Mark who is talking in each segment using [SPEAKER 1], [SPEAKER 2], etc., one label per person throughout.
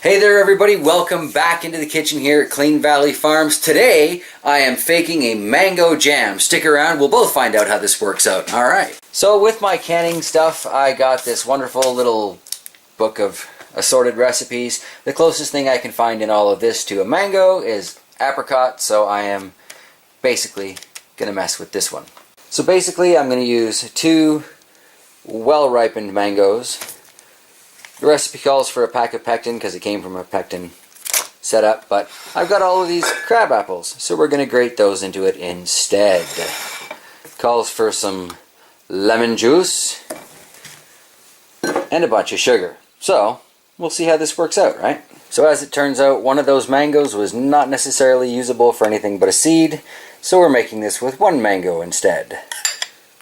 [SPEAKER 1] Hey there everybody, welcome back into the kitchen here at Clean Valley Farms. Today I am faking a mango jam. Stick around, we'll both find out how this works out. Alright. So with my canning stuff, I got this wonderful little book of assorted recipes. The closest thing I can find in all of this to a mango is apricot, so I am basically going to mess with this one. So basically I'm going to use two well-ripened mangoes. The recipe calls for a pack of pectin because it came from a pectin setup, but I've got all of these crab apples, so we're going to grate those into it instead. Calls for some lemon juice and a bunch of sugar. So we'll see how this works out, right? So as it turns out, one of those mangoes was not necessarily usable for anything but a seed, so we're making this with one mango instead.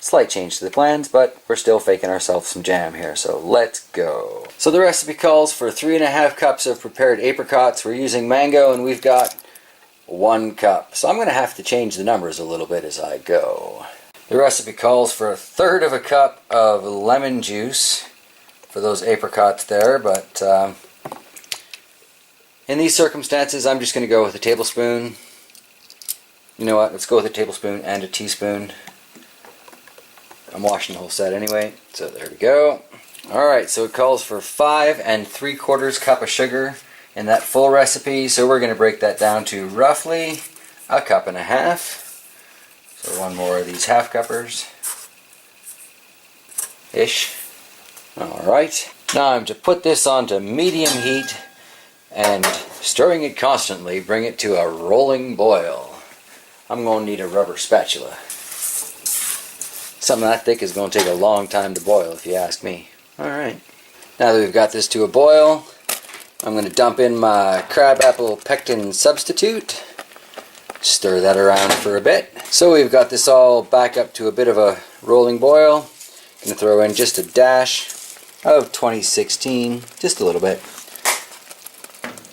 [SPEAKER 1] Slight change to the plans, but we're still faking ourselves some jam here, so let's go. So the recipe calls for 3.5 cups of prepared apricots. We're using mango and we've got 1 cup. So I'm going to have to change the numbers a little bit as I go. The recipe calls for 1/3 of a cup of lemon juice for those apricots there, but in these circumstances I'm just going to go with a tablespoon. You know what, let's go with a tablespoon and a teaspoon. I'm washing the whole set anyway, so there we go. Alright, so it calls for 5 3/4 cup of sugar in that full recipe, so we're going to break that down to roughly 1.5 cups. So one more of these half cuppers ish. Alright, now I'm to put this onto medium heat and stirring it constantly, bring it to a rolling boil. I'm going to need a rubber spatula. Something that thick is going to take a long time to boil, if you ask me. Alright, now that we've got this to a boil, I'm going to dump in my crabapple pectin substitute. Stir that around for a bit. So we've got this all back up to a bit of a rolling boil. Going to throw in just a dash of 2016, just a little bit.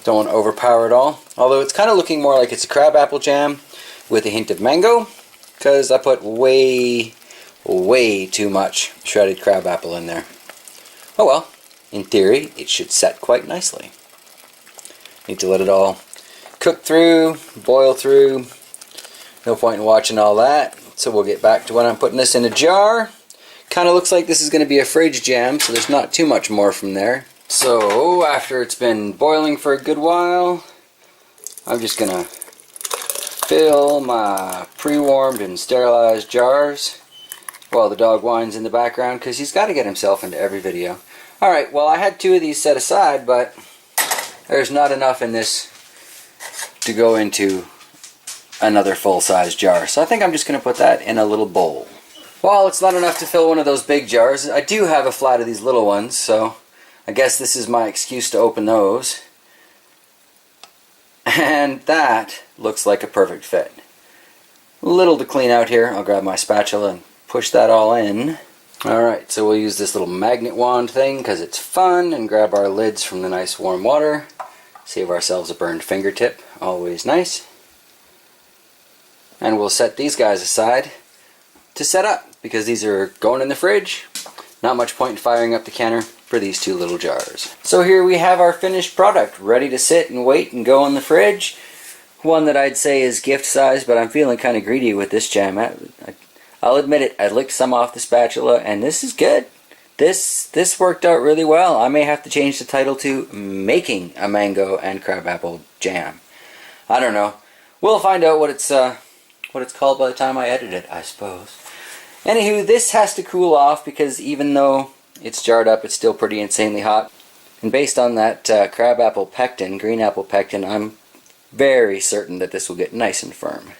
[SPEAKER 1] Don't want to overpower it all. Although it's kind of looking more like it's a crabapple jam with a hint of mango, because I put way too much shredded crabapple in there. Oh well, in theory it should set quite nicely. Need to let it all cook through, boil through. No point in watching all that, so we'll get back to when I'm putting this in a jar. Kind of looks like this is going to be a fridge jam, so there's not too much more from there. So after it's been boiling for a good while, I'm just going to fill my pre-warmed and sterilized jars while the dog whines in the background, because he's got to get himself into every video. Alright, well I had 2 of these set aside, but there's not enough in this to go into another full-size jar. So I think I'm just going to put that in a little bowl. Well, it's not enough to fill one of those big jars. I do have a flat of these little ones, so I guess this is my excuse to open those. And that looks like a perfect fit. A little to clean out here. I'll grab my spatula and push that all in. Alright, so we'll use this little magnet wand thing because it's fun, and grab our lids from the nice warm water. Save ourselves a burned fingertip, always nice. And we'll set these guys aside to set up, because these are going in the fridge. Not much point in firing up the canner for these 2 little jars. So here we have our finished product, ready to sit and wait and go in the fridge. One that I'd say is gift size, but I'm feeling kind of greedy with this jam. I'll admit it, I licked some off the spatula, and this is good. This worked out really well. I may have to change the title to Making a Mango and Crabapple Jam. I don't know. We'll find out what it's called by the time I edit it, I suppose. Anywho, this has to cool off, because even though it's jarred up, it's still pretty insanely hot. And based on that crabapple pectin, green apple pectin, I'm very certain that this will get nice and firm.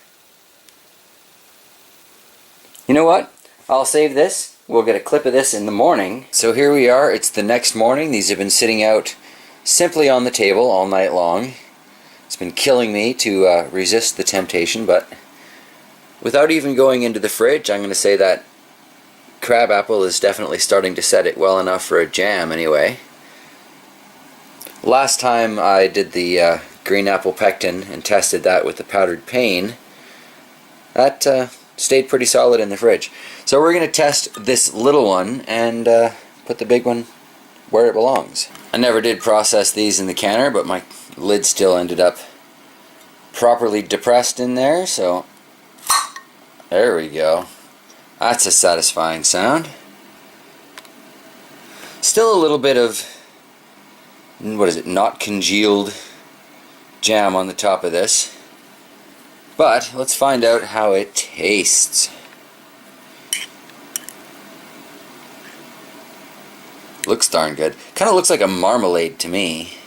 [SPEAKER 1] You know what? I'll save this. We'll get a clip of this in the morning. So here we are. It's the next morning. These have been sitting out simply on the table all night long. It's been killing me to resist the temptation, but without even going into the fridge, I'm going to say that crabapple is definitely starting to set it well enough for a jam anyway. Last time I did the green apple pectin and tested that with the powdered pane, that stayed pretty solid in the fridge. So we're going to test this little one and put the big one where it belongs. I never did process these in the canner, but my lid still ended up properly depressed in there, so there we go. That's a satisfying sound. Still a little bit of, what is it, not congealed jam on the top of this. But let's find out how it tastes. Looks darn good. Kind of looks like a marmalade to me.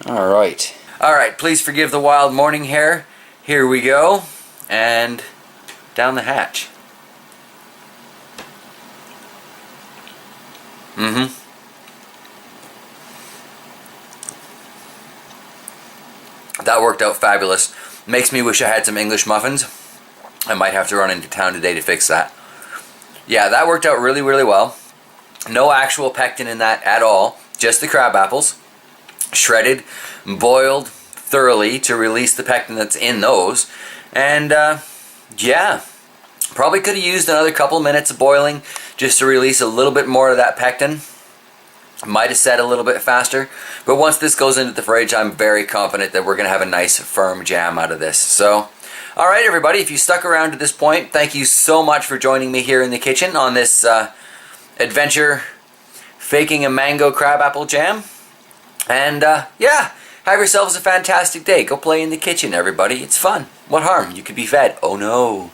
[SPEAKER 1] Alright. Alright, please forgive the wild morning hair. Here we go. And down the hatch. That worked out fabulous. Makes me wish I had some English muffins. I might have to run into town today to fix that. Yeah, that worked out really, really well. No actual pectin in that at all. Just the crab apples. Shredded, boiled thoroughly to release the pectin that's in those. And yeah, probably could have used another couple minutes of boiling just to release a little bit more of that pectin. Might have set a little bit faster, but once this goes into the fridge, I'm very confident that we're going to have a nice firm jam out of this. So, alright everybody, if you stuck around to this point, thank you so much for joining me here in the kitchen on this adventure faking a mango crabapple jam. And yeah, have yourselves a fantastic day. Go play in the kitchen, everybody. It's fun. What harm? You could be fed. Oh no.